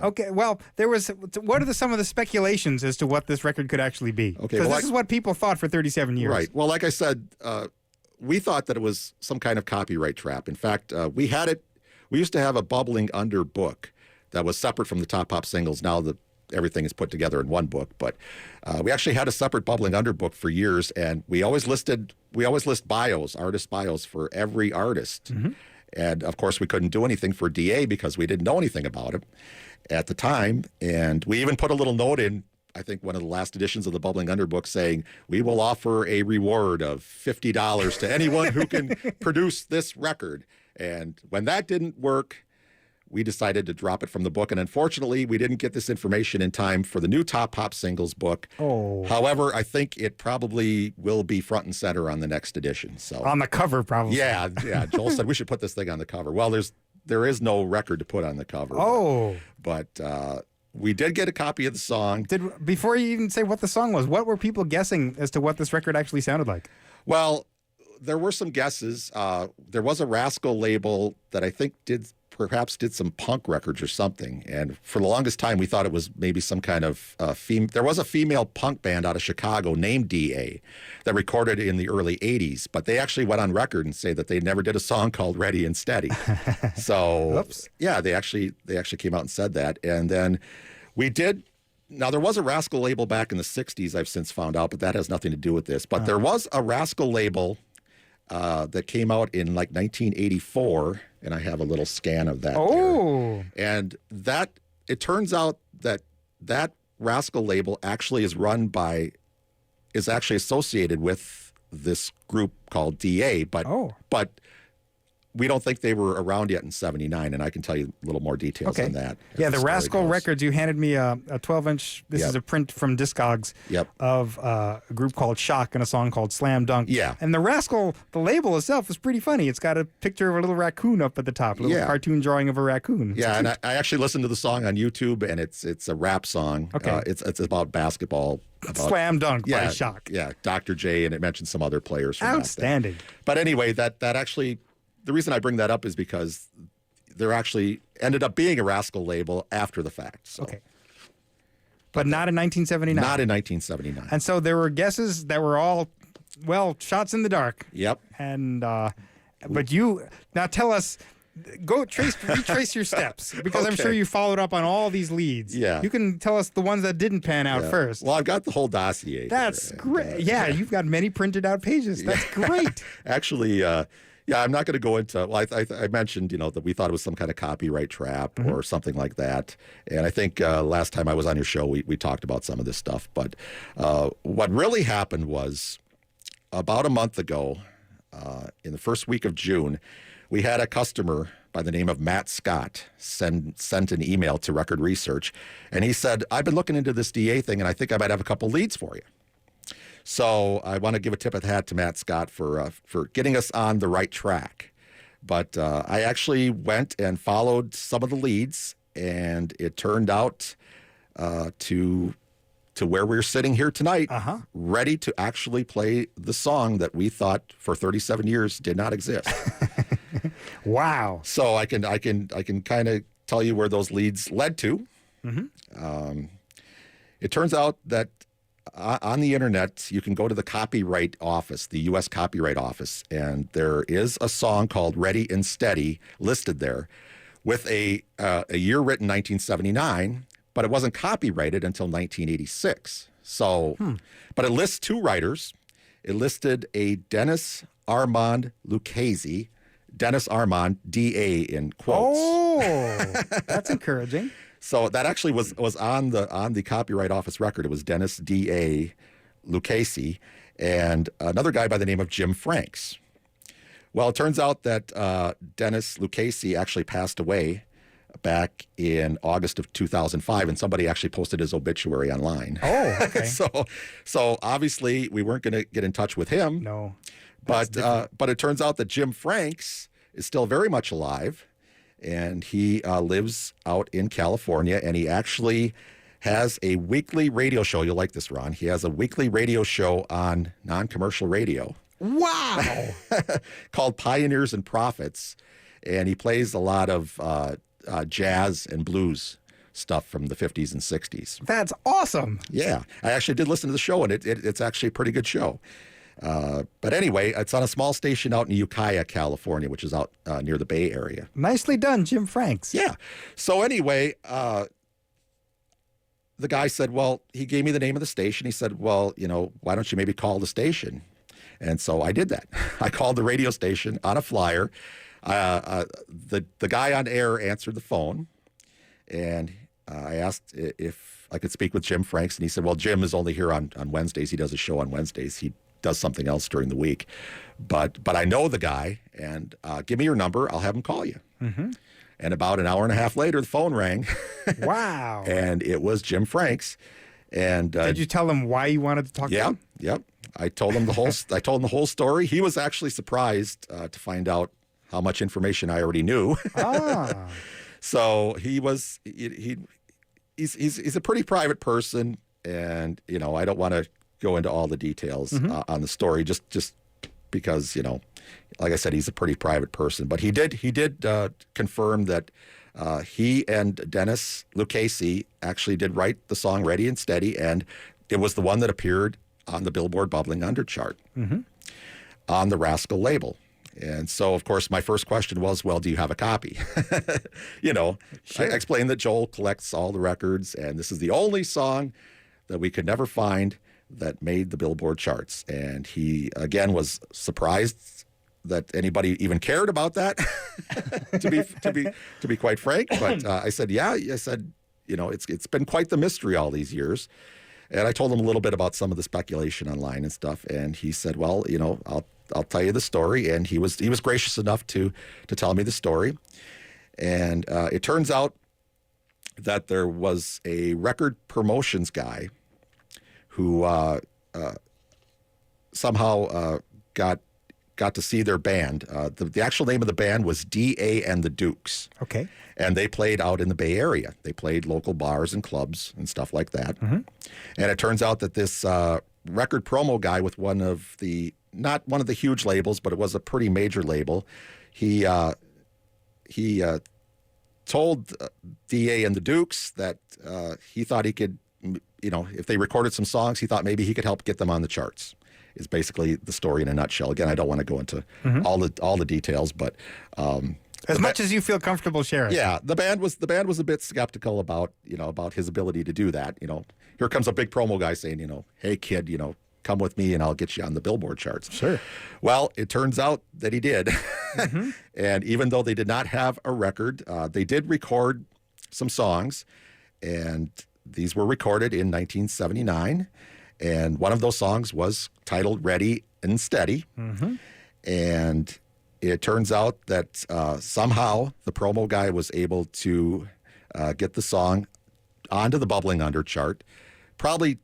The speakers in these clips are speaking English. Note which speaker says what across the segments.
Speaker 1: Okay, well, there was. What are some of the speculations as to what this record could actually be?
Speaker 2: Okay,
Speaker 1: Because
Speaker 2: well,
Speaker 1: this is what people thought for 37 years.
Speaker 2: Right. Well, like I said, we thought that it was some kind of copyright trap. In fact, we had it. We used to have a Bubbling Under book that was separate from the Top Pop singles. Now everything is put together in one book, but we actually had a separate Bubbling Under book for years, and we always list bios, artist bios for every artist. And of course, we couldn't do anything for DA because we didn't know anything about him at the time. And we even put a little note in, I think, one of the last editions of the Bubbling Under book saying, we will offer a reward of $50 to anyone who can produce this record. And when that didn't work, we decided to drop it from the book. And unfortunately, we didn't get this information in time for the new Top Pop Singles book.
Speaker 1: Oh.
Speaker 2: However, I think it probably will be front and center on the next edition. So
Speaker 1: On the cover, probably.
Speaker 2: yeah. Joel said we should put this thing on the cover. Well, there is no record to put on the cover.
Speaker 1: Oh.
Speaker 2: But we did get a copy of the song.
Speaker 1: Before you even say what the song was, what were people guessing as to what this record actually sounded like?
Speaker 2: Well, there were some guesses. There was a Rascal label that I think perhaps did some punk records or something. And for the longest time, we thought it was maybe some kind of there was a female punk band out of Chicago named DA that recorded in the early 80s, but they actually went on record and say that they never did a song called Ready and Steady. So,
Speaker 1: Oops.
Speaker 2: yeah, they actually came out and said that. And then we did. Now, there was a Rascal label back in the 60s, I've since found out, but that has nothing to do with this. But there was a Rascal label that came out in like 1984, and I have a little scan of that.
Speaker 1: Oh.
Speaker 2: There. And it turns out that Rascal label actually is actually associated with this group called DA, but we don't think they were around yet in 79, and I can tell you a little more details on that.
Speaker 1: Yeah, the Rascal Records, you handed me a 12-inch, this is a print from Discogs of a group called Shock and a song called Slam Dunk.
Speaker 2: Yeah.
Speaker 1: And the Rascal, the label itself is pretty funny. It's got a picture of a little raccoon up at the top, a little cartoon drawing of a raccoon.
Speaker 2: Yeah, and I actually listened to the song on YouTube, and it's a rap song.
Speaker 1: Okay.
Speaker 2: It's about basketball.
Speaker 1: Slam Dunk by Shock.
Speaker 2: Yeah, Dr. J, and it mentions some other players from
Speaker 1: Outstanding.
Speaker 2: that. But anyway, that actually... The reason I bring that up is because there actually ended up being a Rascal label after the fact. So.
Speaker 1: Okay. But not in 1979.
Speaker 2: Not in 1979.
Speaker 1: And so there were guesses that were all, shots in the dark.
Speaker 2: Yep.
Speaker 1: And, but now tell us, retrace your steps, because I'm sure you followed up on all these leads.
Speaker 2: Yeah.
Speaker 1: You can tell us the ones that didn't pan out first.
Speaker 2: Well, I've got the whole dossier.
Speaker 1: That's great. You've got many printed out pages. That's great.
Speaker 2: Actually, I'm not going to go into. Well, I mentioned, that we thought it was some kind of copyright trap or something like that. And I think last time I was on your show, we talked about some of this stuff. But what really happened was about a month ago, in the first week of June, we had a customer by the name of Matt Scott sent an email to Record Research, and he said, "I've been looking into this DA thing, and I think I might have a couple leads for you." So I want to give a tip of the hat to Matt Scott for getting us on the right track. But I actually went and followed some of the leads, and it turned out to where we're sitting here tonight, ready to actually play the song that we thought for 37 years did not exist.
Speaker 1: Wow!
Speaker 2: So I can kind of tell you where those leads led to. It turns out that on the internet, you can go to the Copyright Office, the U.S. Copyright Office, and there is a song called Ready and Steady listed there with a year written 1979, but it wasn't copyrighted until 1986. So, but it lists two writers. It listed a Dennis Armand Lucchese, Dennis Armand, D.A. in quotes.
Speaker 1: Oh, that's encouraging.
Speaker 2: So that actually was on the Copyright Office record. It was Dennis D.A. Lucchese and another guy by the name of Jim Franks. Well, it turns out that Dennis Lucchese actually passed away back in August of 2005, and somebody actually posted his obituary online.
Speaker 1: Oh, okay.
Speaker 2: So obviously we weren't going to get in touch with him.
Speaker 1: No.
Speaker 2: But it turns out that Jim Franks is still very much alive. And he lives out in California, and he actually has a weekly radio show. You'll like this, Ron. He has a weekly radio show on non-commercial radio.
Speaker 1: Wow!
Speaker 2: Called Pioneers and Prophets, and he plays a lot of jazz and blues stuff from the 50s and 60s.
Speaker 1: That's awesome.
Speaker 2: Yeah, I actually did listen to the show, and it's actually a pretty good show. But anyway, it's on a small station out in Ukiah, California, which is out near the Bay Area.
Speaker 1: Nicely done, Jim Franks.
Speaker 2: Yeah. So anyway, the guy said, well, he gave me the name of the station. He said, well, why don't you maybe call the station? And so I did that. I called the radio station on a flyer. The guy on air answered the phone, and I asked if I could speak with Jim Franks, and he said, well, Jim is only here on Wednesdays. He does a show on Wednesdays. He does something else during the week. But I know the guy, and give me your number. I'll have him call you. Mm-hmm. And about an hour and a half later, the phone rang.
Speaker 1: Wow.
Speaker 2: And it was Jim Franks. And
Speaker 1: did you tell him why you wanted to talk to him?
Speaker 2: Yep. I told him the whole story. He was actually surprised to find out how much information I already knew.
Speaker 1: Ah.
Speaker 2: So he's a pretty private person, and I don't want to go into all the details on the story just because like I said, he's a pretty private person. But he did confirm that he and Dennis Lucchese actually did write the song "Ready and Steady," and it was the one that appeared on the Billboard Bubbling Under chart on the Rascal label. And so, of course, my first question was, well, do you have a copy? Sure. I explained that Joel collects all the records, and this is the only song that we could never find that made the Billboard charts. And he, again, was surprised that anybody even cared about that, to be quite frank. But I said, it's been quite the mystery all these years. And I told him a little bit about some of the speculation online and stuff. And he said, well, I'll tell you the story. And he was gracious enough to tell me the story. And it turns out that there was a record promotions guy who somehow got to see their band. The actual name of the band was D.A. and the Dukes.
Speaker 1: Okay.
Speaker 2: And they played out in the Bay Area. They played local bars and clubs and stuff like that. Mm-hmm. And it turns out that this record promo guy with not one of the huge labels, but it was a pretty major label, he told D.A. and the Dukes that he thought he could, if they recorded some songs, he thought maybe he could help get them on the charts. Is basically the story in a nutshell. Again, I don't want to go into all the details, but
Speaker 1: as much as you feel comfortable sharing.
Speaker 2: Yeah, the band was a bit skeptical about his ability to do that. Here comes a big promo guy saying, hey kid, come with me and I'll get you on the Billboard charts.
Speaker 1: Sure.
Speaker 2: Well, it turns out that he did. Mm-hmm. And even though they did not have a record, they did record some songs, and these were recorded in 1979. And one of those songs was titled Ready and Steady. Mm-hmm. And it turns out that somehow the promo guy was able to get the song onto the Bubbling Under chart. Probably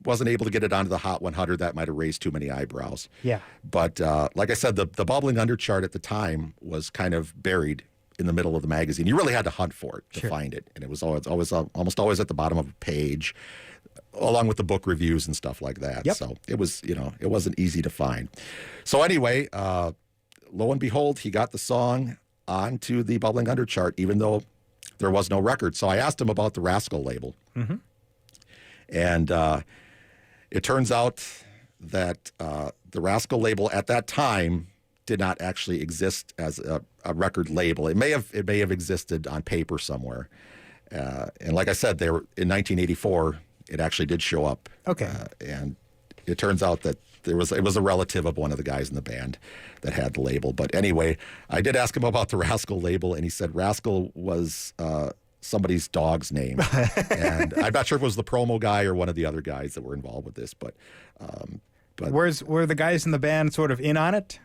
Speaker 2: wasn't able to get it onto the Hot 100. That might have raised too many eyebrows.
Speaker 1: Yeah.
Speaker 2: But like I said, the Bubbling Under chart at the time was kind of buried in the middle of the magazine. You really had to hunt for it to find it. And it was almost always at the bottom of a page, along with the book reviews and stuff like that.
Speaker 1: Yep.
Speaker 2: So it was, it wasn't easy to find. So anyway, lo and behold, he got the song onto the Bubbling Under chart, even though there was no record. So I asked him about the Rascal label. Mm-hmm. And it turns out that the Rascal label at that time did not actually exist as a record label. It may have existed on paper somewhere. And like I said, they were in 1984. It actually did show up.
Speaker 1: Okay.
Speaker 2: And it turns out that it was a relative of one of the guys in the band that had the label. But anyway, I did ask him about the Rascal label, and he said Rascal was somebody's dog's name. And I'm not sure if it was the promo guy or one of the other guys that were involved with this. But
Speaker 1: were the guys in the band sort of in on it?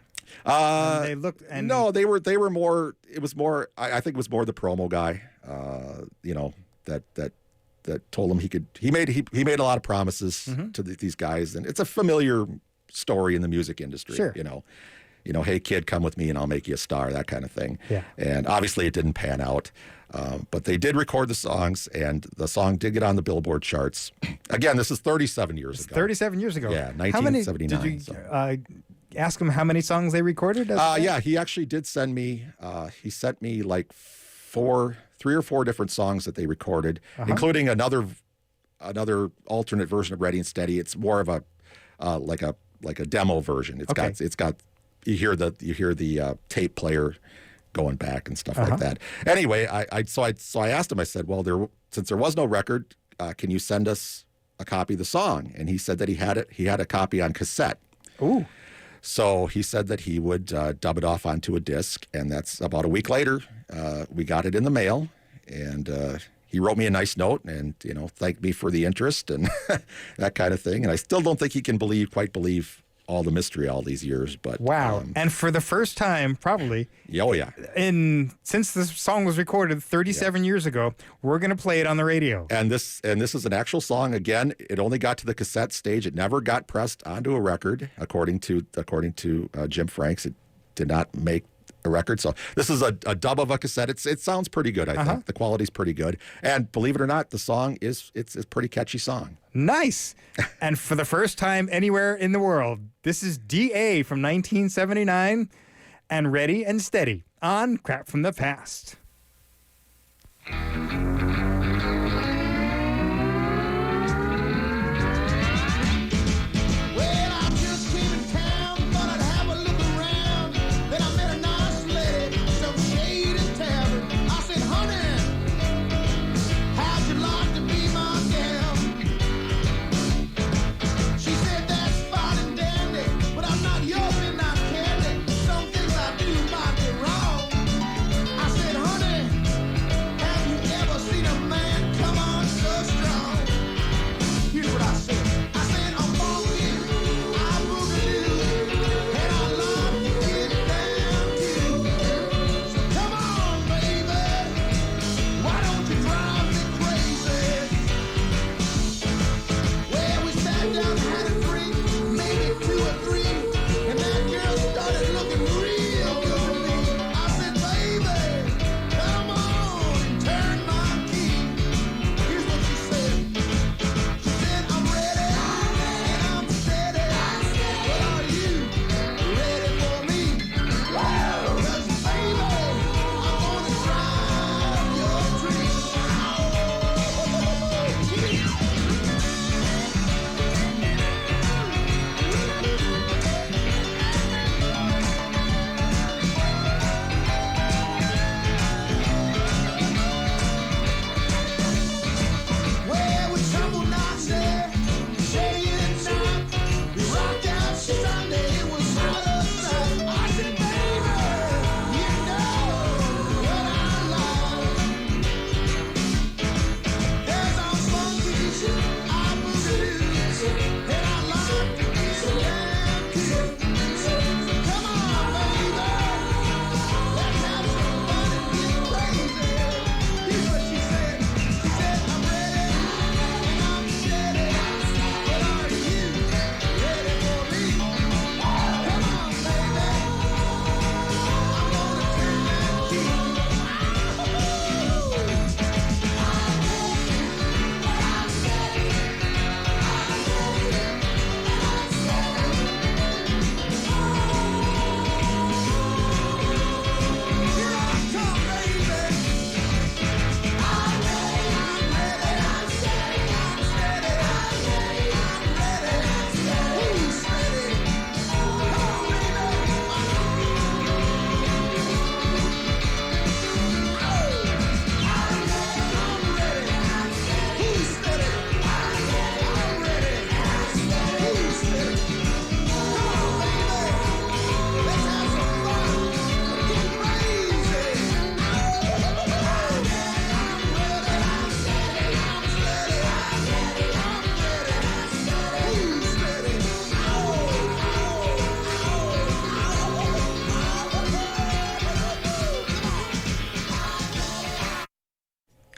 Speaker 1: They looked and
Speaker 2: no, they were more. It was more. I think it was more the promo guy. That told him he could. He made a lot of promises to these guys, and it's a familiar story in the music industry.
Speaker 1: Sure.
Speaker 2: Hey kid, come with me and I'll make you a star, that kind of thing.
Speaker 1: Yeah.
Speaker 2: And obviously it didn't pan out, but they did record the songs, and the song did get on the Billboard charts. Again, this is 37 years ago.
Speaker 1: 37 years ago.
Speaker 2: Yeah, 1979.
Speaker 1: How many, did you ask him how many songs they recorded?
Speaker 2: Yeah, he actually did send me. He sent me like four 3 or 4 different songs that they recorded, including another alternate version of Ready and Steady. It's more of a like a demo version. It's got you hear the tape player going back and stuff like that. Anyway, so I asked him. I said, well, since there was no record, can you send us a copy of the song? And he said that he had it. He had a copy on cassette.
Speaker 1: Ooh.
Speaker 2: So he said that he would dub it off onto a disc, and that's about a week later. We got it in the mail, and he wrote me a nice note and, thanked me for the interest and that kind of thing. And I still don't think he can quite believe all the mystery all these years. But
Speaker 1: wow. And for the first time, probably.
Speaker 2: Oh, yeah.
Speaker 1: Since this song was recorded 37 years ago, we're going to play it on the radio.
Speaker 2: And this is an actual song. Again, it only got to the cassette stage. It never got pressed onto a record, according to Jim Franks. It did not make a record. So this is a dub of a cassette. It sounds pretty good, I think. The quality's pretty good. And believe it or not, the song it's a pretty catchy song.
Speaker 1: Nice. And for the first time anywhere in the world, this is DA from 1979 and Ready and Steady on Crap from the Past.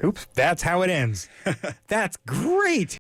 Speaker 1: Oops, that's how it ends. That's great.